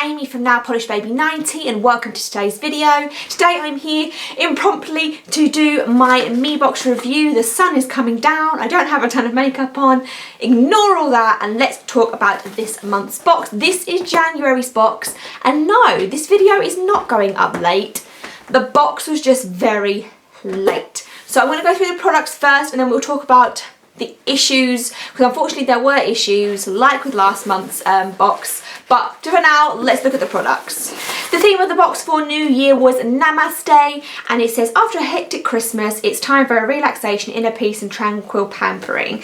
Amy from Nail Polish Baby 90 and welcome to today's video. Today I'm here impromptu to do my Meebox review. The sun is coming down, I don't have a ton of makeup on. Ignore all that and let's talk about this month's box. This is January's box, and no, this video is not going up late. The box was just very late. So I'm going to go through the products first and then we'll talk about the issues, because unfortunately there were issues like with last month's box, but for now let's look at the products. The theme of the box for New Year was Namaste, and it says, after a hectic Christmas it's time for a relaxation, inner peace and tranquil pampering.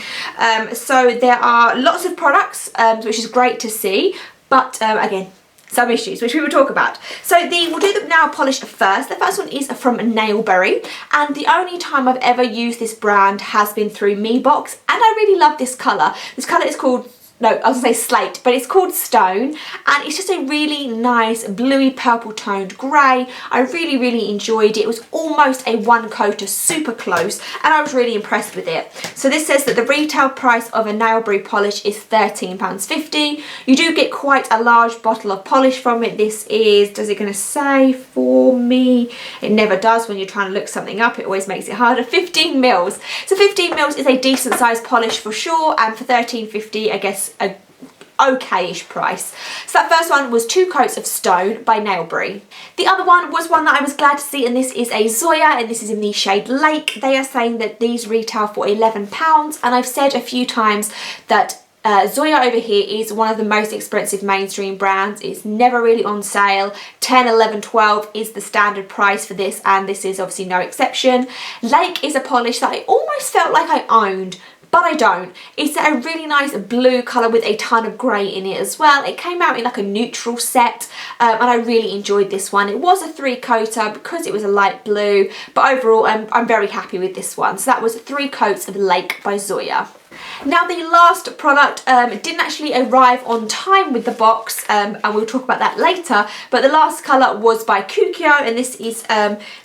So there are lots of products, which is great to see, but again, some issues which we will talk about. So we'll do the nail polish first. The first one is from Nailberry, and the only time I've ever used this brand has been through Meebox, and I really love this colour. This colour is called, no, I was going to say slate, but it's called Stone, and it's just a really nice bluey purple toned grey. I really enjoyed it. It was almost a one coater, super close, and I was really impressed with it. So this says that the retail price of a Nailberry polish is £13.50. You do get quite a large bottle of polish from it. This is, does it going to say for me? It never does when you're trying to look something up. It always makes it harder. 15 mils. So 15 mils is a decent sized polish for sure, and for £13.50 I guess a okay-ish price. So that first one was 2 coats of Stone by Nailberry. The other one was one that I was glad to see, and this is a Zoya, and this is in the shade Lake. They are saying that these retail for £11, and I've said a few times that Zoya over here is one of the most expensive mainstream brands. It's never really on sale. 10, 11, 12 is the standard price for this, and this is obviously no exception. Lake is a polish that I almost felt like I owned, but I don't. It's a really nice blue colour with a ton of grey in it as well. It came out in like a neutral set, and I really enjoyed this one. It was a 3 coater because it was a light blue, but overall I'm very happy with this one. So that was 3 coats of Lake by Zoya. Now the last product didn't actually arrive on time with the box, and we'll talk about that later, but the last colour was by Kukio, and this is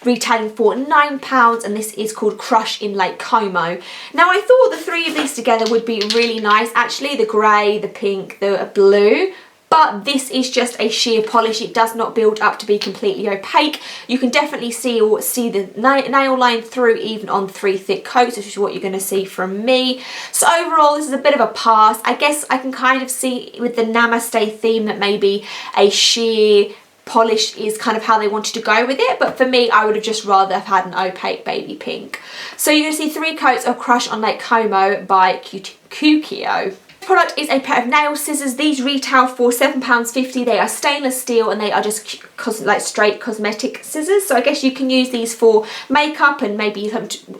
retailing for £9, and this is called Crush in Lake Como. Now I thought the 3 of these together would be really nice actually, the grey, the pink, the blue. But this is just a sheer polish. It does not build up to be completely opaque. You can definitely see the nail line through even on 3 thick coats, which is what you're going to see from me. So overall, this is a bit of a pass. I guess I can kind of see with the Namaste theme that maybe a sheer polish is kind of how they wanted to go with it, but for me I would have just rather have had an opaque baby pink. So you're going to see 3 coats of Crush on Lake Como by Kukio. Product is a pair of nail scissors. These retail for £7.50. They are stainless steel and they are just like straight cosmetic scissors. So I guess you can use these for makeup and maybe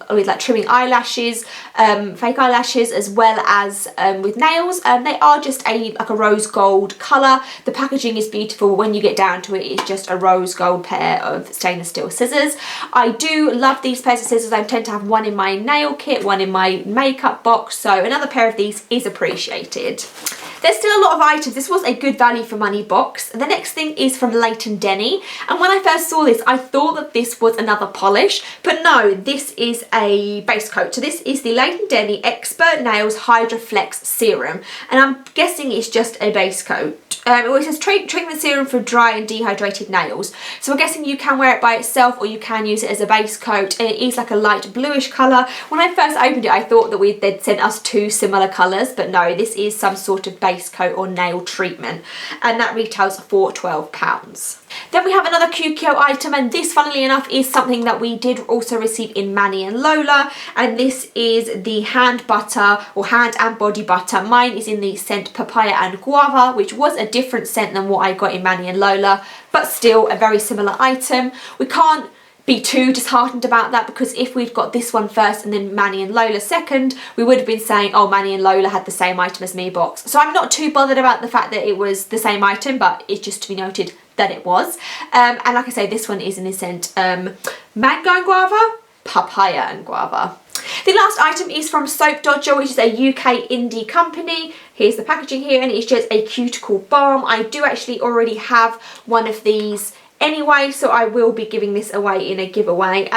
with like trimming eyelashes, fake eyelashes, as well as with nails. They are just like a rose gold colour. The packaging is beautiful. When you get down to it, it's just a rose gold pair of stainless steel scissors. I do love these pairs of scissors. I tend to have one in my nail kit, one in my makeup box, so another pair of these is appreciated. There's still a lot of items. This was a good value for money box. The next thing is from Leighton Denny, and when I first saw this I thought that this was another polish, but no, this is a base coat. So this is the Leighton Denny Expert Nails Hydra Flex Serum, and I'm guessing it's just a base coat. It says treatment serum for dry and dehydrated nails. So I'm guessing you can wear it by itself or you can use it as a base coat, and it is like a light bluish colour. When I first opened it I thought that they'd sent us 2 similar colours, but no, this is some sort of base coat or nail treatment, and that retails for £12. Then we have another Kukio item, and this funnily enough is something that we did also receive in Manny and Lola, and this is the hand butter or hand and body butter. Mine is in the scent Papaya and Guava, which was a different scent than what I got in Manny and Lola, but still a very similar item. We can't be too disheartened about that, because if we'd got this one first and then Manny and Lola second, we would have been saying, oh, Manny and Lola had the same item as Meebox. So I'm not too bothered about the fact that it was the same item, but it's just to be noted that it was. And like I say, this one is in the scent Mango and Guava, Papaya and Guava. The last item is from Soap Dodger, which is a UK indie company. Here's the packaging here, and it's just a cuticle balm. I do actually already have one of these anyway, so I will be giving this away in a giveaway.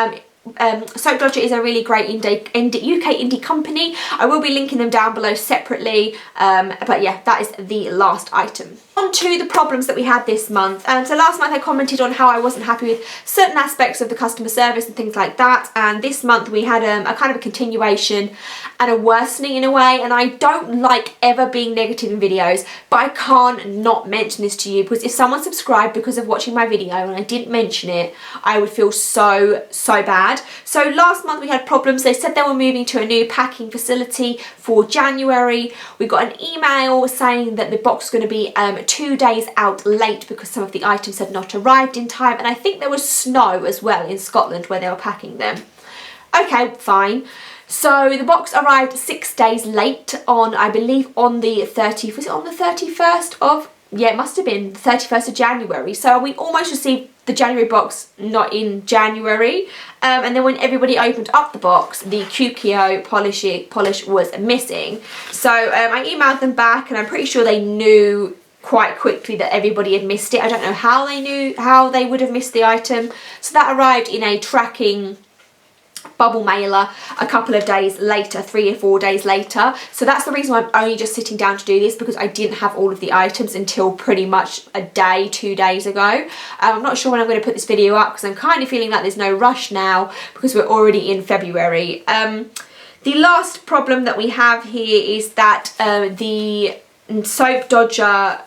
Soap Dodger is a really great UK indie company. I will be linking them down below separately, but yeah, that is the last item. On to the problems that we had this month. So last month I commented on how I wasn't happy with certain aspects of the customer service and things like that, and this month we had a kind of a continuation and a worsening in a way. And I don't like ever being negative in videos, but I can't not mention this to you, because if someone subscribed because of watching my video and I didn't mention it, I would feel so bad. So last month we had problems. They said they were moving to a new packing facility for January. We got an email saying that the box was going to be 2 days out late because some of the items had not arrived in time, and I think there was snow as well in Scotland where they were packing them. Okay, fine. So the box arrived 6 days late on, I believe, on the 30th, was it on the 31st of, yeah, it must have been the 31st of January. So we almost received the January box not in January, and then when everybody opened up the box, the QKO polish was missing. So I emailed them back, and I'm pretty sure they knew quite quickly that everybody had missed it. I don't know how they knew how they would have missed the item. So that arrived in a tracking bubble mailer a couple of days later, 3 or 4 days later. So that's the reason why I'm only just sitting down to do this, because I didn't have all of the items until pretty much a day, 2 days ago. I'm not sure when I'm going to put this video up, because I'm kind of feeling like there's no rush now because we're already in February. The last problem that we have here is that the Soap Dodger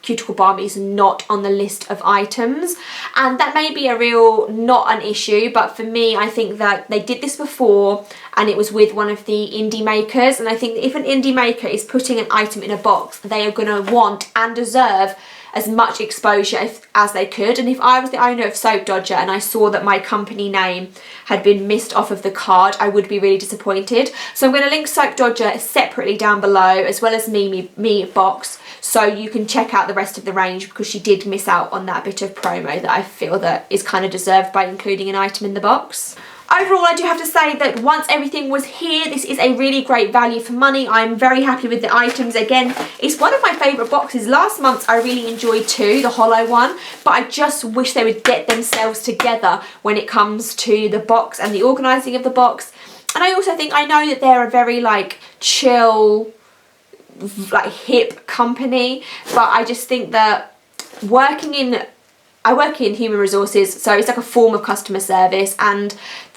cuticle balm is not on the list of items, and that may be a real not an issue, but for me, I think that they did this before and it was with one of the indie makers, and I think that if an indie maker is putting an item in a box, they are going to want and deserve as much exposure as they could. And if I was the owner of Soap Dodger and I saw that my company name had been missed off of the card, I would be really disappointed. So I'm going to link Soap Dodger separately down below, as well as Meebox, so you can check out the rest of the range, because she did miss out on that bit of promo that I feel that is kind of deserved by including an item in the box. Overall, I do have to say that once everything was here, this is a really great value for money. I'm very happy with the items. Again, it's one of my favourite boxes. Last month I really enjoyed too, the hollow one, but I just wish they would get themselves together when it comes to the box and the organising of the box. And I also think, I know that they're a very like chill, like hip company, but I just think that I work in human resources, so it's like a form of customer service, and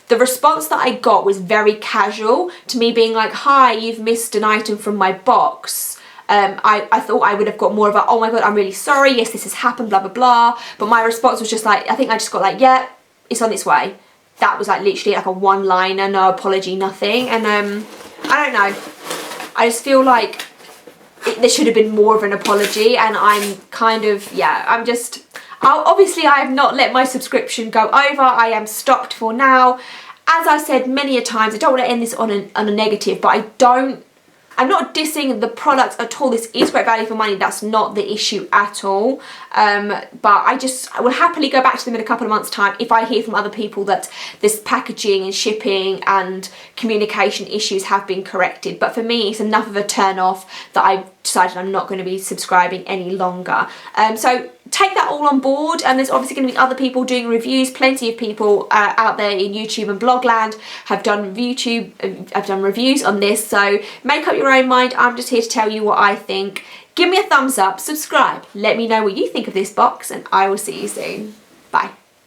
the response that I got was very casual to me, being like, hi, you've missed an item from my box. I thought I would have got more of a, oh my god, I'm really sorry, yes, this has happened, blah, blah, blah. But my response was just like, I think I just got like, yeah, it's on its way. That was like literally like a one-liner, no apology, nothing. And I don't know. I just feel like there should have been more of an apology, and I'm kind of, yeah, obviously I have not let my subscription go over. I am stopped for now. As I said many a times, I don't want to end this on a negative, but I'm not dissing the products at all. This is great value for money. That's not the issue at all. But I will happily go back to them in a couple of months' time if I hear from other people that this packaging and shipping and communication issues have been corrected. But for me, it's enough of a turn off that I've decided I'm not going to be subscribing any longer. So take that all on board, and there's obviously going to be other people doing reviews. Plenty of people out there in YouTube and Blogland have done reviews on this, so make up your own mind. I'm just here to tell you what I think. Give me a thumbs up, subscribe, let me know what you think of this box, and I will see you soon. Bye.